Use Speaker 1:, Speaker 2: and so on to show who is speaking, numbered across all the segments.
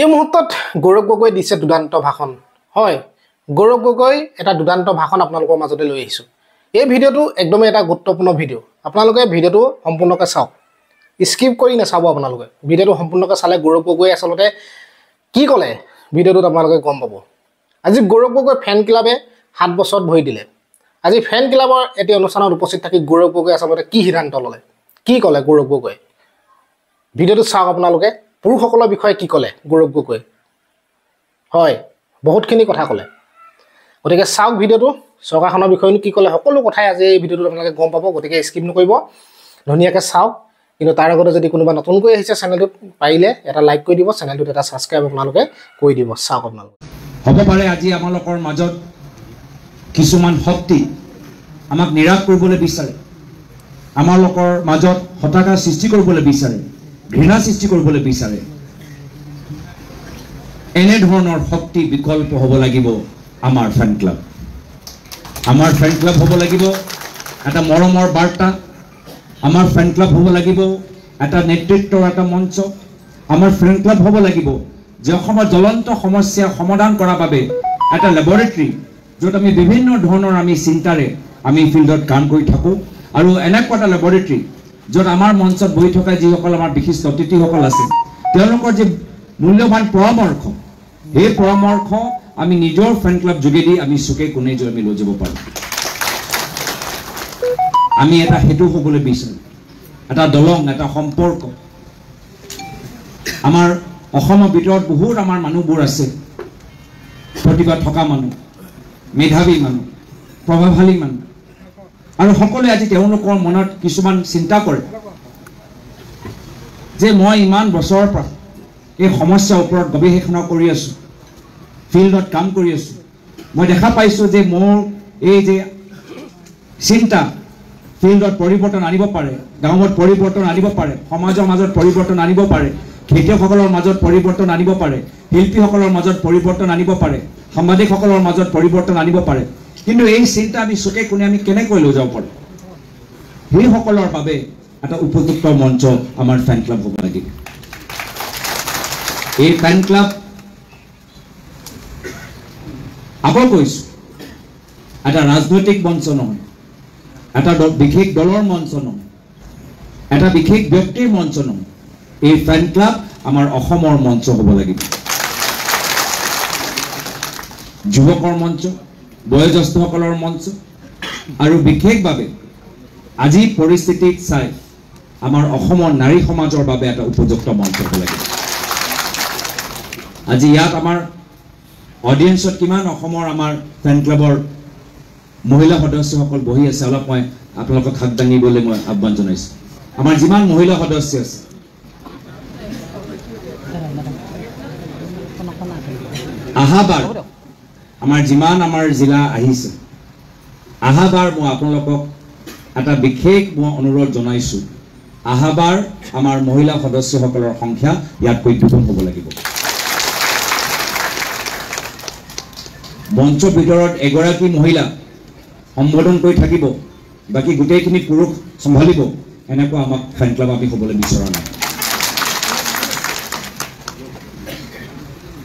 Speaker 1: এই মুহূৰ্তত গৌৰৱ গগৈ দিছে দুদান্ত ভাষণ হয় গৌৰৱ গগৈ এটা দুদান্ত ভাষণ আপোনালোকৰ মাজতে লৈ আহিছো এই ভিডিওটো একদম এটা গুৰুত্বপূৰ্ণ ভিডিও আপোনালোকে ভিডিওটো সম্পূৰ্ণকৈ চাওক স্কিপ কৰি নাচাব আপোনালোকে ভিডিওটো সম্পূৰ্ণকৈ চালে গৌৰৱ গগৈ আসলতে কি ক'লে ভিডিওটোত আপোনালোকে গম পাব আজি গৌৰৱ গগৈ ফ্যান ক্লাবে 7 বছৰত ভৰি দিলে আজি ফ্যান ক্লাবৰ এটি অনুষ্ঠানত উপস্থিত থাকি গৌৰৱ গগৈ আসলতে কি সিদ্ধান্ত ল'লে কি ক'লে গৌৰৱ গগৈ ভিডিওটো চাওক আপোনালোকে পুৰুষসকলৰ বিষয়ে কি ক'লে গৌৰৱ গগৈ হয় বহুতখিনি কথা ক'লে গতিকে চাওক ভিডিওটো চৰকাৰখনৰ বিষয়ে কি ক'লে সকলো কথাই আজি এই ভিডিওটো আপোনালোকে গম পাব গতিকে স্কিপ নকৰিব ধুনীয়াকৈ চাওক কিন্তু তাৰ আগতে যদি কোনোবা নতুনকৈ আহিছে চেনেলটোত পাৰিলে এটা লাইক কৰি দিব চেনেলটোত এটা সাবস্ক্ৰাইব আপোনালোকে কৰি দিব চাওক আপোনালোকে
Speaker 2: হ'ব পাৰে আজি আমালোকৰ মাজত কিছুমান শক্তি আমাক নিৰাশ কৰিবলৈ বিচাৰে আমালোকৰ মাজত হতাশা সৃষ্টি কৰিবলৈ বিচাৰে ঘৃণা সৃষ্টি কৰিবলৈ বিচাৰে এনে ধৰণৰ শক্তি বিকল্প হ'ব লাগিব আমাৰ ফ্যান ক্লাব হ'ব লাগিব এটা মৰমৰ বাৰ্তা আমাৰ ফ্যান ক্লাব হ'ব লাগিব এটা নেতৃত্বৰ এটা মঞ্চ আমাৰ ফ্যান ক্লাব হ'ব লাগিব যে অসমৰ জ্বলন্ত সমস্যা সমাধান কৰাৰ বাবে এটা ল্যাবৰেটৰী য'ত আমি বিভিন্ন ধৰণৰ আমি চিন্তাৰে আমি ফিল্ডত কাম কৰি থাকোঁ আৰু এনেকুৱা এটা ল্যাবৰেটৰী য'ত আমাৰ মঞ্চত বহি থকা যিসকল আমাৰ বিশিষ্ট অতিথিসকল আছে তেওঁলোকৰ যে মূল্যৱান পৰামৰ্শ এই পৰামৰ্শ আমি নিজৰ ফ্যান ক্লাব যোগেদি আমি চুকে কোণে যে আমি লৈ যাব পাৰোঁ আমি এটা হেতু হ'বলৈ বিচাৰোঁ এটা দলং এটা সম্পৰ্ক আমাৰ অসমৰ ভিতৰত বহুত আমাৰ মানুহবোৰ আছে প্ৰতিভা থকা মানুহ মেধাৱী মানুহ প্ৰভাৱশালী মানুহ আৰু সকলোৱে আজি তেওঁলোকৰ মনত কিছুমান চিন্তা কৰে যে মই ইমান বছৰৰ পৰা এই সমস্যাৰ ওপৰত গৱেষণা কৰি আছোঁ ফিল্ডত কাম কৰি আছোঁ মই দেখা পাইছোঁ যে মোৰ এই যে চিন্তা ফিল্ডত পৰিৱৰ্তন আনিব পাৰে গাঁৱত পৰিৱৰ্তন আনিব পাৰে সমাজৰ মাজত পৰিৱৰ্তন আনিব পাৰে খেতিয়কসকলৰ মাজত পৰিৱৰ্তন আনিব পাৰে শিল্পীসকলৰ মাজত পৰিৱৰ্তন আনিব পাৰে সাংবাদিকসকলৰ মাজত পৰিৱৰ্তন আনিব পাৰে কিন্তু এই চিন্তা আমি চুকে কোণে আমি কেনেকৈ লৈ যাব পাৰোঁ সেইসকলৰ বাবে এটা উপযুক্ত মঞ্চ আমাৰ ফ্যান ক্লাব হ'ব লাগিব এই ফ্যান ক্লাব আকৌ কৈছোঁ এটা ৰাজনৈতিক মঞ্চ নহয় এটা বিশেষ দলৰ মঞ্চ নহয় এটা বিশেষ ব্যক্তিৰ মঞ্চ নহয় এই ফ্যান ক্লাব আমাৰ অসমৰ মঞ্চ হ'ব লাগিব যুৱকৰ মঞ্চ বয়োজ্যেষ্ঠসকলৰ মঞ্চ আৰু বিশেষভাৱে আজি পৰিস্থিতিক চাই আমাৰ অসমৰ নাৰী সমাজৰ বাবে এটা উপযুক্ত মঞ্চ হ'ব লাগিব আজি ইয়াত আমাৰ অডিয়েন্সত কিমান অসমৰ আমাৰ ফ্যান ক্লাবৰ মহিলা সদস্যসকল বহি আছে অলপ মই আপোনালোকক হাত দাঙিবলৈ মই আহ্বান জনাইছোঁ আমাৰ যিমান মহিলা সদস্য আছে আহাবাৰ আমাৰ যিমান আমাৰ জিলা আহিছে আহাবাৰ মই আপোনালোকক এটা বিশেষ মই অনুৰোধ জনাইছোঁ আহাবাৰ আমাৰ মহিলা সদস্যসকলৰ সংখ্যা ইয়াতকৈ দুগুণ হ'ব লাগিব মঞ্চৰ ভিতৰত এগৰাকী মহিলা সম্বোধন কৰি থাকিব বাকী গোটেইখিনি পুৰুষ চম্ভালিব এনেকুৱা আমাক ফ্যান ক্লাব আমি হ'বলৈ বিচৰা নাই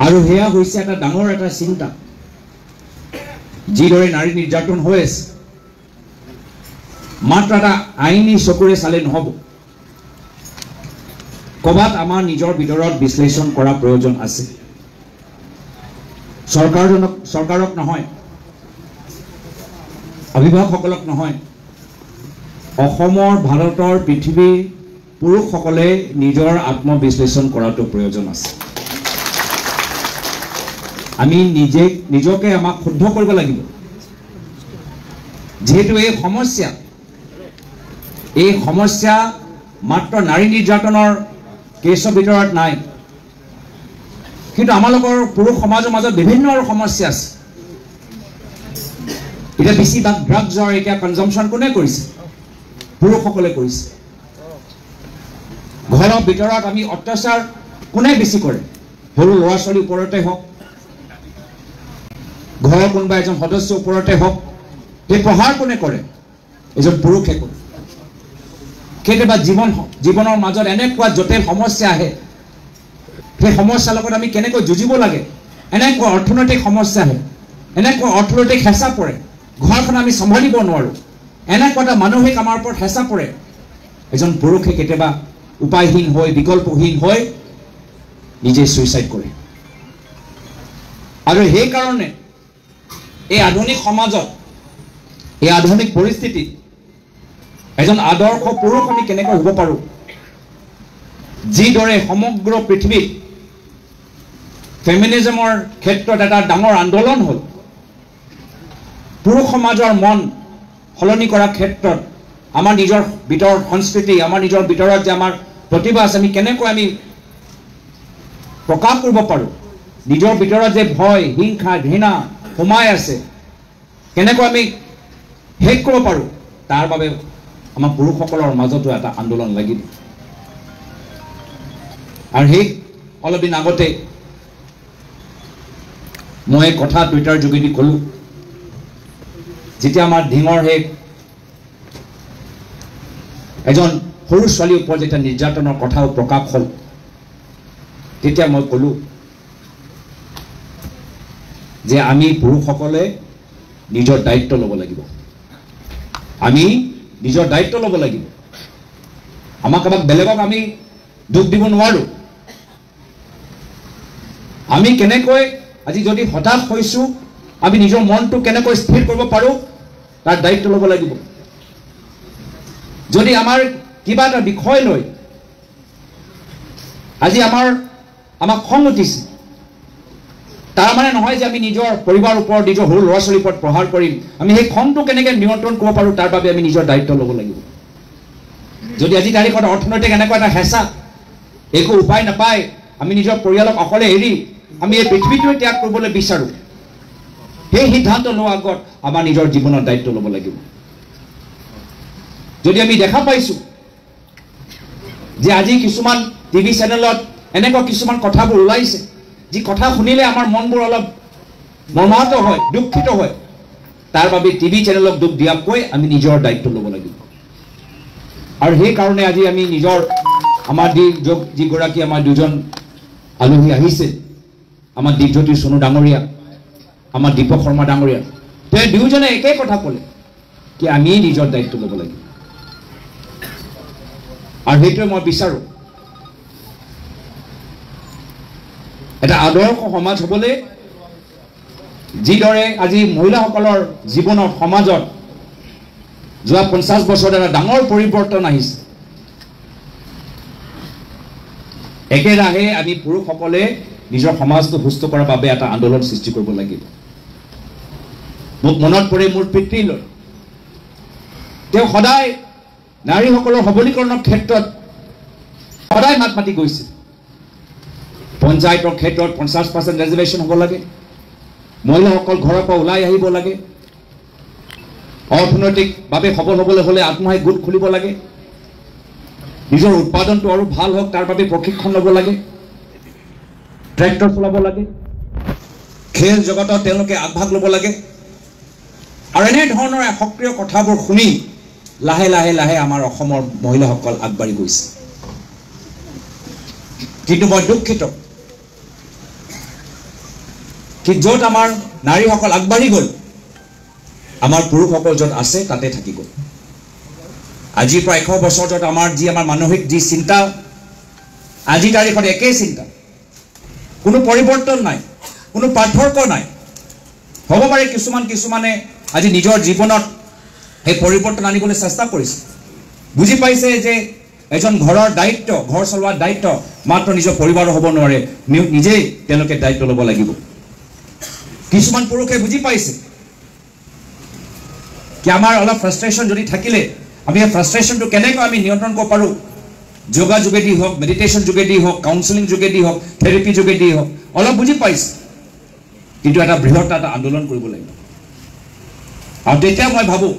Speaker 2: আৰু হেয়া হৈছে এটা ডাঙৰ এটা চিন্তা যিদৰে নাৰী নিৰ্যাতন হৈ আছে মাত্ৰ এটা আইনী চকুৰে চালে নহ'ব ক'ৰবাত আমাৰ নিজৰ ভিতৰত বিশ্লেষণ কৰা প্ৰয়োজন আছে চৰকাৰক নহয় অভিভাৱকসকলক নহয় অসমৰ ভাৰতৰ পৃথিৱীৰ পুৰুষসকলে নিজৰ আত্মবিশ্লেষণ কৰাটো প্ৰয়োজন আছে আমি নিজকে আমাক শুদ্ধ কৰিব লাগিব যেহেতু এই সমস্যা মাত্ৰ নাৰী নিৰ্যাতনৰ কেছৰ ভিতৰত নাই কিন্তু আমালোকৰ পুৰুষ সমাজৰ মাজত বিভিন্ন সমস্যা আছে এতিয়া বেছিভাগ ড্ৰাগছৰ এতিয়া কনজাম্পশ্যন কোনে কৰিছে পুৰুষসকলে কৰিছে ঘৰৰ ভিতৰত আমি অত্যাচাৰ কোনে বেছি কৰে সৰু ল'ৰা ছোৱালীৰ ওপৰতে হওক ঘৰৰ কোনোবা এজন সদস্যৰ ওপৰতে হওক এই প্ৰহাৰ কোনে কৰে এজন পুৰুষে কৰে কেতিয়াবা জীৱনৰ মাজত এনেকুৱা জটিল সমস্যা আহে সেই সমস্যাৰ লগত আমি কেনেকৈ যুঁজিব লাগে এনেকৈ অৰ্থনৈতিক সমস্যা হয় এনেকৈ অৰ্থনৈতিক হেঁচা পৰে ঘৰখন আমি চম্ভালিব নোৱাৰোঁ এনেকুৱা এটা মানসিক আমাৰ ওপৰত হেঁচা পৰে এজন পুৰুষে কেতিয়াবা উপায়হীন হৈ বিকল্পহীন হৈ নিজে সুইচাইড কৰে আৰু সেইকাৰণে এই আধুনিক সমাজত এই আধুনিক পৰিস্থিতিত এজন আদৰ্শ পুৰুষ আমি কেনেকৈ হ'ব পাৰোঁ যিদৰে সমগ্ৰ পৃথিৱীত ফেমিনিজমৰ ক্ষেত্ৰত এটা ডাঙৰ আন্দোলন হ'ল পুৰুষ সমাজৰ মন সলনি কৰাৰ ক্ষেত্ৰত আমাৰ নিজৰ ভিতৰৰ সংস্কৃতি আমাৰ নিজৰ ভিতৰত যে আমাৰ প্ৰতিভা আছে আমি কেনেকৈ আমি প্ৰকাশ কৰিব পাৰোঁ নিজৰ ভিতৰত যে ভয় হিংসা ঘৃণা সোমাই আছে কেনেকৈ আমি শেষ কৰিব পাৰোঁ তাৰ বাবে আমাৰ পুৰুষসকলৰ মাজতো এটা আন্দোলন লাগিব আৰু সেই অলপ দিন আগতে মই কথা টুইটাৰ যোগেদি ক'লোঁ যেতিয়া আমাৰ ঢিঙৰ সেই এজন সৰু ছোৱালীৰ ওপৰত যেতিয়া নিৰ্যাতনৰ কথাও প্ৰকাশ হ'ল তেতিয়া মই ক'লোঁ যে আমি পুৰুষসকলে নিজৰ দায়িত্ব ল'ব লাগিব আমি নিজৰ দায়িত্ব ল'ব লাগিব আমাক কাৰোবাক বেলেগক আমি দুখ দিব নোৱাৰোঁ আমি কেনেকৈ আজি যদি হতাশ হৈছোঁ আমি নিজৰ মনটো কেনেকৈ স্থিৰ কৰিব পাৰোঁ তাৰ দায়িত্ব ল'ব লাগিব যদি আমাৰ কিবা এটা বিষয় লৈ আজি আমাক খং উঠিছে তাৰ মানে নহয় যে আমি নিজৰ পৰিবাৰৰ ওপৰত নিজৰ সৰু ল'ৰা ছোৱালীৰ ওপৰত প্ৰহাৰ কৰিম আমি সেই খংটো কেনেকৈ নিয়ন্ত্ৰণ কৰিব পাৰোঁ তাৰ বাবে আমি নিজৰ দায়িত্ব ল'ব লাগিব যদি আজি তাৰিখত অৰ্থনৈতিক এনেকুৱা এটা হেঁচা একো উপায় নাপায় আমি নিজৰ পৰিয়ালক অকলে এৰি আমি এই পৃথিৱীটোৱে ত্যাগ কৰিবলৈ বিচাৰোঁ সেই সিদ্ধান্ত লোৱাৰ আগত আমাৰ নিজৰ জীৱনৰ দায়িত্ব ল'ব লাগিব যদি আমি দেখা পাইছোঁ যে আজি কিছুমান টিভি চেনেলত এনেকুৱা কিছুমান কথাবোৰ ওলাইছে যি কথা শুনিলে আমাৰ মনবোৰ অলপ মৰ্মাহত হয় দুখিত হয় তাৰ বাবে টিভি চেনেলক দুখ দিয়াতকৈ আমি নিজৰ দায়িত্ব ল'ব লাগিব আৰু সেইকাৰণে আজি আমি নিজৰ আমাৰ যিগৰাকী আমাৰ দুজন আলহী আহিছে আমাৰ দীপজ্যোতি সোণো ডাঙৰীয়া আমাৰ দীপক শৰ্মা ডাঙৰীয়া তেওঁ দুয়োজনে একেই কথা ক'লে কি আমি নিজৰ দায়িত্ব ল'ব লাগিব আৰু সেইটোৱে মই বিচাৰোঁ এটা আদৰ্শ সমাজ হ'বলৈ যিদৰে আজি মহিলাসকলৰ জীৱনত সমাজত যোৱা 50 বছৰত এটা ডাঙৰ পৰিৱৰ্তন আহিছে একেৰাহে আমি পুৰুষসকলে নিজৰ সমাজটো সুস্থ কৰাৰ বাবে এটা আন্দোলন সৃষ্টি কৰিব লাগিব মোক মনত পৰে মোৰ পিতৃলৈ তেওঁ সদায় নাৰীসকলৰ সবলীকৰণৰ ক্ষেত্ৰত সদায় মাত মাতি গৈছে পঞ্চায়তৰ ক্ষেত্ৰত 50% ৰিজাৰ্ভেশ্যন হ'ব লাগে মহিলাসকল ঘৰৰ পৰা ওলাই আহিব লাগে অৰ্থনৈতিকভাৱে সবল হ'বলৈ হ'লে আত্মসহায়ক গোট খুলিব লাগে নিজৰ উৎপাদনটো আৰু ভাল হওক তাৰ বাবে প্ৰশিক্ষণ ল'ব লাগে ট্ৰেক্টৰ চলাব লাগে খেল জগতত তেওঁলোকে আগভাগ ল'ব লাগে আৰু এনেধৰণৰ সক্ৰিয় কথাবোৰ শুনি লাহে লাহে লাহে আমাৰ অসমৰ মহিলাসকল আগবাঢ়ি গৈছে কিন্তু মই দুখিত কি য'ত আমাৰ নাৰীসকল আগবাঢ়ি গ'ল আমাৰ পুৰুষসকল য'ত আছে তাতে থাকি গ'ল আজিৰ পৰা 100 বছৰ য'ত আমাৰ মানসিক যি চিন্তা আজি তাৰিখত একেই চিন্তা কোনো পৰিৱৰ্তন নাই কোনো পাৰ্থক্য নাই হ'ব পাৰে কিছুমানে আজি নিজৰ জীৱনত এই পৰিৱৰ্তন আনিবলৈ চেষ্টা কৰিছে বুজি পাইছে যে এজন ঘৰৰ দায়িত্ব ঘৰ চলোৱাৰ দায়িত্ব মাত্ৰ নিজৰ পৰিবাৰৰ হ'ব নোৱাৰে নিজেই তেওঁলোকে দায়িত্ব ল'ব লাগিব কিছুমান পুৰুষে বুজি পাইছে কি আমাৰ অলপ ফ্ৰাষ্ট্ৰেশ্যন যদি থাকিলে আমি এই ফ্ৰাষ্ট্ৰেশ্যনটো কেনেকৈ আমি নিয়ন্ত্ৰণ কৰিব পাৰোঁ যোগা যোগেদি হওক মেডিটেশ্যন যোগেদি হওক কাউন্সেলিং যোগেদি হওক থেৰাপি যোগেদি হওক অলপ বুজি পাইছে কিন্তু এটা বৃহৎ এটা আন্দোলন কৰিব লাগিব আৰু তেতিয়া মই ভাবোঁ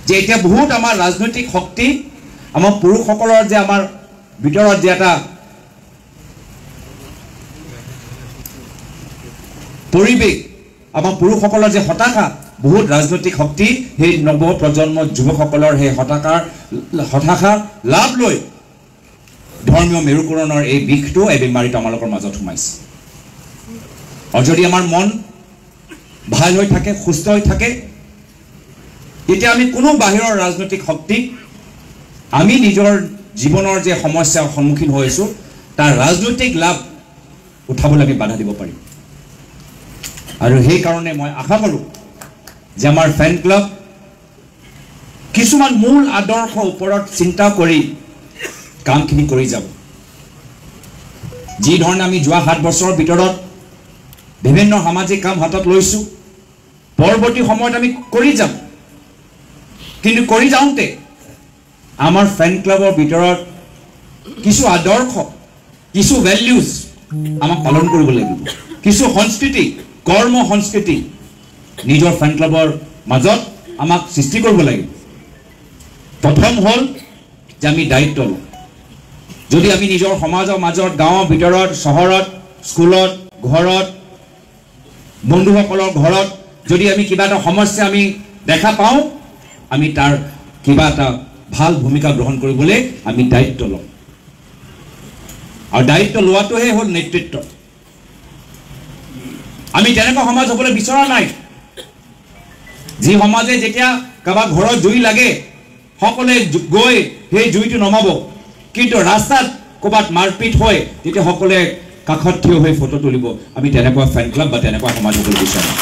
Speaker 2: যে এতিয়া বহুত আমাৰ ৰাজনৈতিক শক্তি আমাৰ পুৰুষসকলৰ যে আমাৰ ভিতৰত যে এটা পৰিৱেশ আমাৰ পুৰুষসকলৰ যে হতাশা বহুত ৰাজনৈতিক শক্তি সেই নৱ প্ৰজন্মৰ যুৱকসকলৰ সেই হতাশা লাভ লৈ ধৰ্মীয় মেৰুকৰণৰ এই বিষটো এই বেমাৰীটো আমালোকৰ মাজত সোমাইছে আৰু যদি আমাৰ মন ভাল হৈ থাকে সুস্থ হৈ থাকে তেতিয়া আমি কোনো বাহিৰৰ ৰাজনৈতিক শক্তি আমি নিজৰ জীৱনৰ যে সমস্যাৰ সন্মুখীন হৈছো তাৰ ৰাজনৈতিক লাভ উঠাবলৈ আমি বাধা দিব পাৰিম আৰু সেই কাৰণে মই আশা কৰোঁ যে আমাৰ ফেন ক্লাব কিছুমান মূল আদৰ্শ ওপৰত চিন্তা কৰি কামখিনি কৰি যাব যি ধৰণে আমি যোৱা 7 বছৰৰ ভিতৰত বিভিন্ন সামাজিক কাম হাতত লৈছো পৰৱৰ্তী সময়ত আমি কৰি যাম কিন্তু কৰি যাওঁতে আমাৰ ফেন ক্লাবৰ ভিতৰত কিছু আদৰ্শ কিছু ভ্যালুজ আমাক পালন কৰিব লাগিব কিছু সংস্কৃতি কৰ্ম সংস্কৃতি নিজৰ ফেন ক্লাবৰ মাজত আমাক সৃষ্টি কৰিব লাগিব প্ৰথম হল যে আমি দায়িত্ব লওঁ যদি আমি নিজৰ সমাজৰ মাজত গাঁৱৰ ভিতৰত চহৰত স্কুলত ঘৰত বন্ধুসকলৰ ঘৰত যদি আমি কিবা এটা সমস্যা আমি দেখা পাওঁ আমি তাৰ কিবা এটা ভাল ভূমিকা গ্ৰহণ কৰিবলৈ আমি দায়িত্ব লওঁ আৰু দায়িত্ব লোৱাটোহে হ'ল নেতৃত্ব আমি তেনেকুৱা সমাজ হ'বলৈ বিচৰা নাই যি সমাজে যেতিয়া কাৰোবাৰ ঘৰত জুই লাগে সকলোৱে গৈ সেই জুইটো নমাব কিন্তু ৰাস্তাত ক'ৰবাত মাৰপিট হয় তেতিয়া সকলোৱে কাষত থিয় হৈ ফটো তুলিব আমি তেনেকুৱা ফেন ক্লাব বা তেনেকুৱা সমাজ হ'বলৈ বিচৰা নাই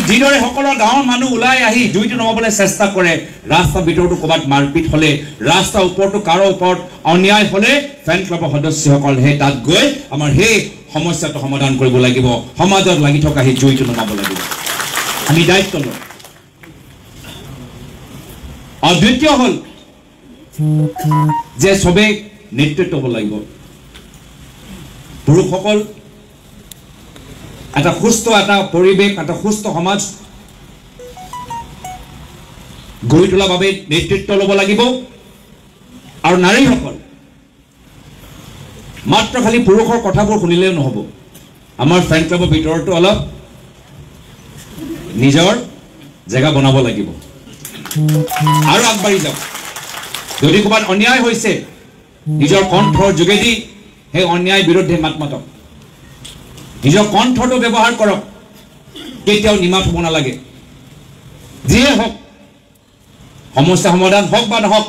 Speaker 2: যিদৰে সকলো গাঁৱৰ মানুহ ওলাই আহি জুইটো নমাবলৈ চেষ্টা কৰে ৰাস্তাৰ ভিতৰতো ক'ৰবাত মাৰপিট হ'লে ৰাস্তাৰ ওপৰতো কাৰো ওপৰত অন্যায় হ'লে ফেন ক্লাবৰ সদস্যসকল সেই তাত গৈ আমাৰ সেই সমস্যাটো সমাধান কৰিব লাগিব সমাজত লাগি থকা সেই জুইটো নমাব লাগিব আমি দায়িত্ব লওঁ আৰু দ্বিতীয় হ'ল যে সবেই নেতৃত্ব হ'ব লাগিব পুৰুষসকল এটা সুস্থ এটা পৰিৱেশ এটা সুস্থ সমাজ গঢ়ি তোলাৰ বাবে নেতৃত্ব ল'ব লাগিব আৰু নাৰীসকল মাত্ৰ খালি পুৰুষৰ কথাবোৰ শুনিলেও নহ'ব আমাৰ ফেন ক্লাবৰ ভিতৰতো অলপ নিজৰ জেগা বনাব লাগিব আৰু আগবাঢ়ি যাওক যদি ক'ৰবাত অন্যায় হৈছে নিজৰ কণ্ঠৰ যোগেদি সেই অন্যায় বিৰুদ্ধে মাত মাতক নিজৰ কণ্ঠটো ব্যৱহাৰ কৰক কেতিয়াও নিমাত হ'ব নালাগে যিয়ে হওক সমস্যা সমাধান হওক বা নহওক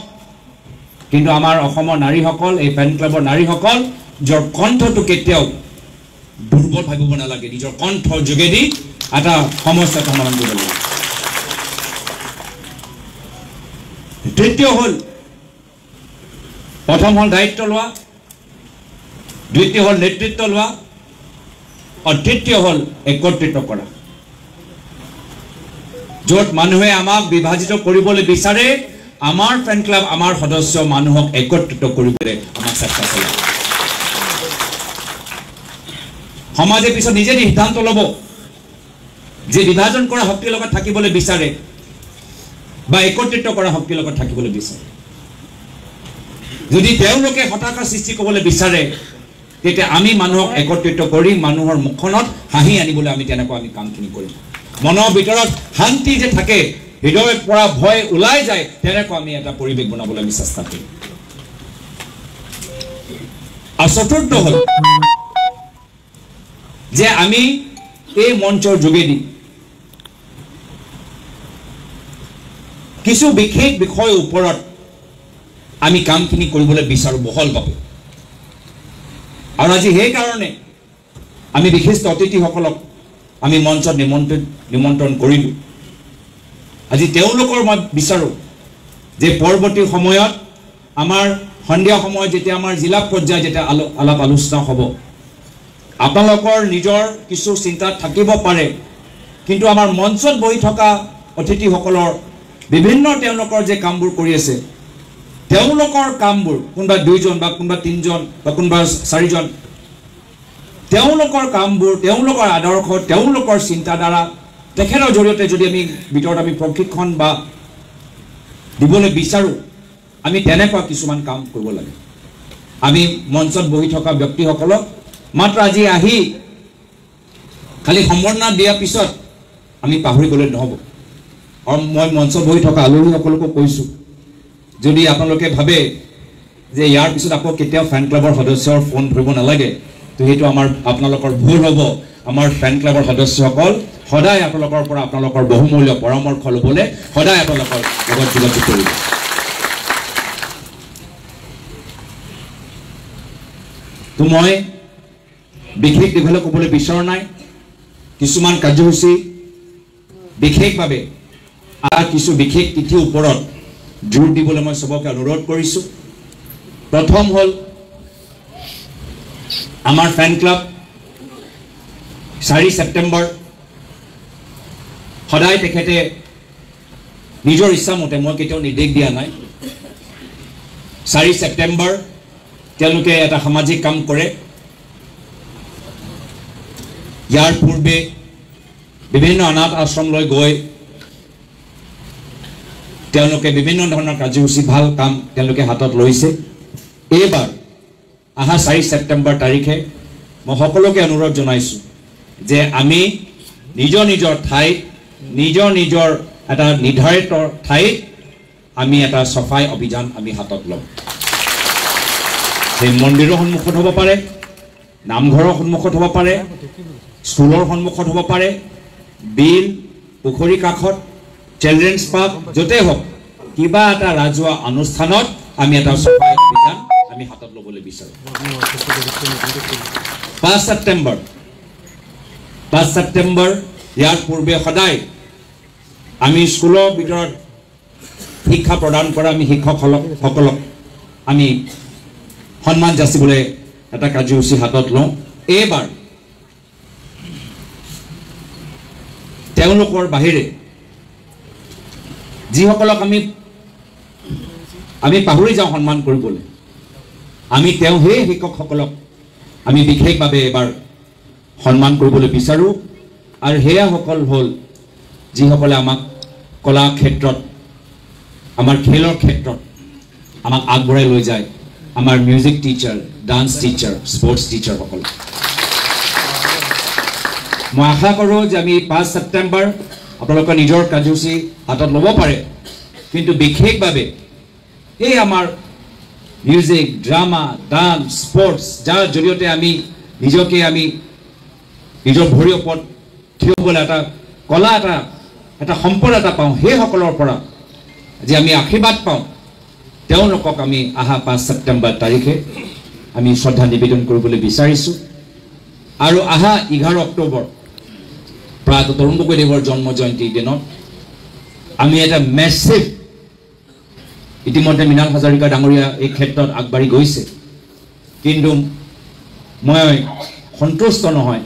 Speaker 2: কিন্তু আমাৰ অসমৰ নাৰীসকল এই ফেন ক্লাবৰ নাৰীসকল নিজৰ কণ্ঠটো কেতিয়াও দুৰ্বল ভাবিব নালাগে নিজৰ কণ্ঠৰ যোগেদি এটা সমস্যা সমাধান কৰিব লাগে তৃতীয় হ'ল প্ৰথম হ'ল দায়িত্ব লোৱা দ্বিতীয় হ'ল নেতৃত্ব লোৱা আৰু তৃতীয় হ'ল একত্ৰিত কৰা য'ত মানুহে আমাক বিভাজিত কৰিবলৈ বিচাৰে আমাৰ ফেন ক্লাব আমাৰ সদস্য মানুহক একত্ৰিত কৰিবলৈ আমাক চেষ্টা চলায় সমাজে পিছত নিজে সিদ্ধান্ত ল'ব যে বিভাজন কৰা শক্তিৰ লগত থাকিবলৈ বিচাৰে বা একত্ৰিত কৰা শক্তিৰ লগত থাকিবলৈ বিচাৰে যদি তেওঁলোকে হতাশা সৃষ্টি কৰিবলৈ বিচাৰে তেতিয়া আমি মানুহক একত্ৰিত কৰি মানুহৰ মুখখনত হাঁহি আনিবলৈ আমি তেনেকুৱা আমি কামখিনি কৰিম মনৰ ভিতৰত শান্তি যে থাকে হৃদয়ৰ পৰা ভয় ওলাই যায় তেনেকুৱা আমি এটা পৰিৱেশ বনাবলৈ আমি চেষ্টা কৰিম আৰু চতুৰ্থ হ'ল যে আমি এই মঞ্চৰ যোগেদি কিছু বিশেষ বিষয়ৰ ওপৰত আমি কামখিনি কৰিবলৈ বিচাৰোঁ বহলভাৱে আৰু আজি সেই কাৰণে আমি বিশিষ্ট অতিথিসকলক আমি মঞ্চত নিমন্ত্ৰণ কৰিলোঁ আজি তেওঁলোকৰ মই বিচাৰোঁ যে পৰৱৰ্তী সময়ত আমাৰ সন্ধিয়া সময়ত যেতিয়া আমাৰ জিলা পৰ্যায়ত যেতিয়া আলাপ আলোচনা হ'ব আপোনালোকৰ নিজৰ কিছু চিন্তা থাকিব পাৰে কিন্তু আমাৰ মঞ্চত বহি থকা অতিথিসকলৰ বিভিন্ন তেওঁলোকৰ যে কামবোৰ কৰি আছে তেওঁলোকৰ কামবোৰ কোনোবা 2 জন বা কোনোবা 3 জন বা কোনোবা 4 জন তেওঁলোকৰ কামবোৰ তেওঁলোকৰ আদৰ্শ তেওঁলোকৰ চিন্তাধাৰা তেখেতৰ জৰিয়তে যদি আমি ভিতৰত আমি প্ৰশিক্ষণ বা দিবলৈ বিচাৰোঁ আমি তেনেকুৱা কিছুমান কাম কৰিব লাগে আমি মঞ্চত বহি থকা ব্যক্তিসকলক মাত্ৰ আজি আহি খালি সম্বৰ্ধনা দিয়াৰ পিছত আমি পাহৰি গ'লে নহ'ব আৰু মই মঞ্চত বহি থকা আলহীসকলকো কৈছোঁ যদি আপোনালোকে ভাবে যে ইয়াৰ পিছত আকৌ কেতিয়াও ফেন ক্লাবৰ সদস্যৰ ফোন ধৰিব নালাগে তো সেইটো আপোনালোকৰ ভুল হ'ব আমাৰ ফেন ক্লাবৰ সদস্যসকল সদায় আপোনালোকৰ পৰা আপোনালোকৰ বহুমূল্য পৰামৰ্শ ল'বলৈ সদায় আপোনালোকৰ লগত যোগাযোগ কৰিব তো মই বিশেষ দীঘলে ক'বলৈ বিচৰা নাই কিছুমান কাৰ্যসূচী বিশেষভাৱে কিছু বিশেষ তিথিৰ ওপৰত জোৰ দিবলৈ মই সবকে অনুৰোধ কৰিছোঁ প্ৰথম হ'ল আমাৰ ফেন ক্লাব 4 ছেপ্টেম্বৰ সদায় তেখেতে নিজৰ ইচ্ছামতে মই কেতিয়াও নিৰ্দেশ দিয়া নাই 4 ছেপ্টেম্বৰ তেওঁলোকে এটা সামাজিক কাম কৰে ইয়াৰ পূৰ্বে বিভিন্ন অনাথ আশ্ৰমলৈ গৈ তেওঁলোকে বিভিন্ন ধৰণৰ কাৰ্যসূচী ভাল কাম তেওঁলোকে হাতত লৈছে এইবাৰ আহা 4 ছেপ্টেম্বৰ তাৰিখে মই সকলোকে অনুৰোধ জনাইছোঁ যে আমি নিজৰ নিজৰ ঠাইত নিজৰ এটা নিৰ্ধাৰিত ঠাইত আমি এটা সফাই অভিযান আমি হাতত ল'ম সেই মন্দিৰৰ সন্মুখত হ'ব পাৰে নামঘৰৰ সন্মুখত হ'ব পাৰে স্কুলৰ সন্মুখত হ'ব পাৰে বিল পুখুৰী কাষত চিলড্ৰেনছ পাৰ্ক য'তে হওক কিবা এটা ৰাজহুৱা অনুষ্ঠানত আমি এটা সফাই অভিযান আমি হাতত ল'বলৈ বিচাৰোঁ 5 ছেপ্টেম্বৰ ইয়াৰ পূৰ্বে সদায় আমি স্কুলৰ ভিতৰত শিক্ষা প্ৰদান কৰা আমি শিক্ষকসকলক আমি সন্মান যাচিবলৈ এটা কাৰ্যসূচী হাতত লওঁ এইবাৰ তেওঁলোকৰ বাহিৰে যিসকলক আমি পাহৰি যাওঁ সন্মান কৰিবলৈ আমি সেই শিক্ষকসকলক আমি বিশেষভাৱে এবাৰ সন্মান কৰিবলৈ বিচাৰোঁ আৰু সেয়াসকল হ'ল যিসকলে আমাক কলা ক্ষেত্ৰত আমাৰ খেলৰ ক্ষেত্ৰত আমাক আগবঢ়াই লৈ যায় আমাৰ music teacher dance teacher sports টিচাৰসকল মই আশা কৰোঁ যে আমি 5 ছেপ্টেম্বৰ আপোনালোকৰ নিজৰ কাৰ্যসূচী হাতত ল'ব পাৰে কিন্তু বিশেষভাৱে এই আমাৰ মিউজিক ড্ৰামা ডান্স স্পৰ্টছ যাৰ জৰিয়তে আমি নিজকে আমি নিজৰ ভৰিৰ ওপৰত থিয় হ'বলৈ এটা কলা এটা সম্পদ এটা পাওঁ সেইসকলৰ পৰা যে আমি আশীৰ্বাদ পাওঁ তেওঁলোকক আমি আহা 5 ছেপ্টেম্বৰ তাৰিখে আমি শ্ৰদ্ধা নিবেদন কৰিবলৈ বিচাৰিছোঁ আৰু আহা 11 অক্টোবৰ প্ৰায় তৰুণ গগৈদেৱৰ জন্ম জয়ন্তীৰ দিনত আমি এটা মেছিভ ইতিমধ্যে মৃণাল হাজৰিকা ডাঙৰীয়া এই ক্ষেত্ৰত আগবাঢ়ি গৈছে কিন্তু মই সন্তুষ্ট নহয়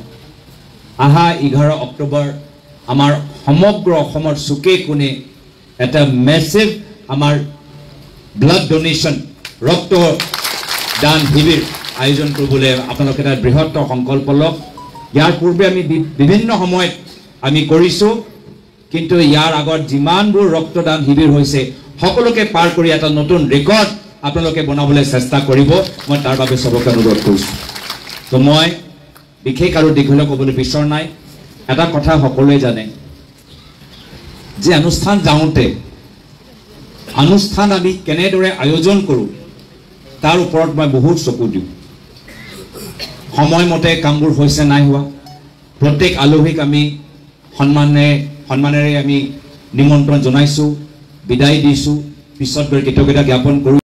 Speaker 2: আহা 11 অক্টোবৰ আমাৰ সমগ্ৰ অসমৰ চুকে কোণে এটা মেছিভ আমাৰ ব্লাড ডোনেশ্যন ৰক্ত দান শিবিৰ আয়োজন কৰিবলৈ আপোনালোকে এটা বৃহত্তৰ সংকল্প লওক ইয়াৰ পূৰ্বে আমি বিভিন্ন সময়ত আমি কৰিছোঁ কিন্তু ইয়াৰ আগত যিমানবোৰ ৰক্তদান শিবিৰ হৈছে সকলোকে পাৰ কৰি এটা নতুন ৰেকৰ্ড আপোনালোকে বনাবলৈ চেষ্টা কৰিব মই তাৰ বাবে সবকে অনুৰোধ কৰিছোঁ তো মই বিশেষ আৰু দীঘলে ক'বলৈ বিচৰা নাই এটা কথা সকলোৱে জানে যে অনুষ্ঠান যাওঁতে অনুষ্ঠান আমি কেনেদৰে আয়োজন কৰোঁ তাৰ ওপৰত মই বহুত চকু দিওঁ সময়মতে কামবোৰ হৈছে নাই হোৱা প্ৰত্যেক আলহীক আমি সন্মানেৰে আমি নিমন্ত্ৰণ জনাইছোঁ বিদায় দিছোঁ পিছত গৈ কৃতজ্ঞতা জ্ঞাপন কৰোঁ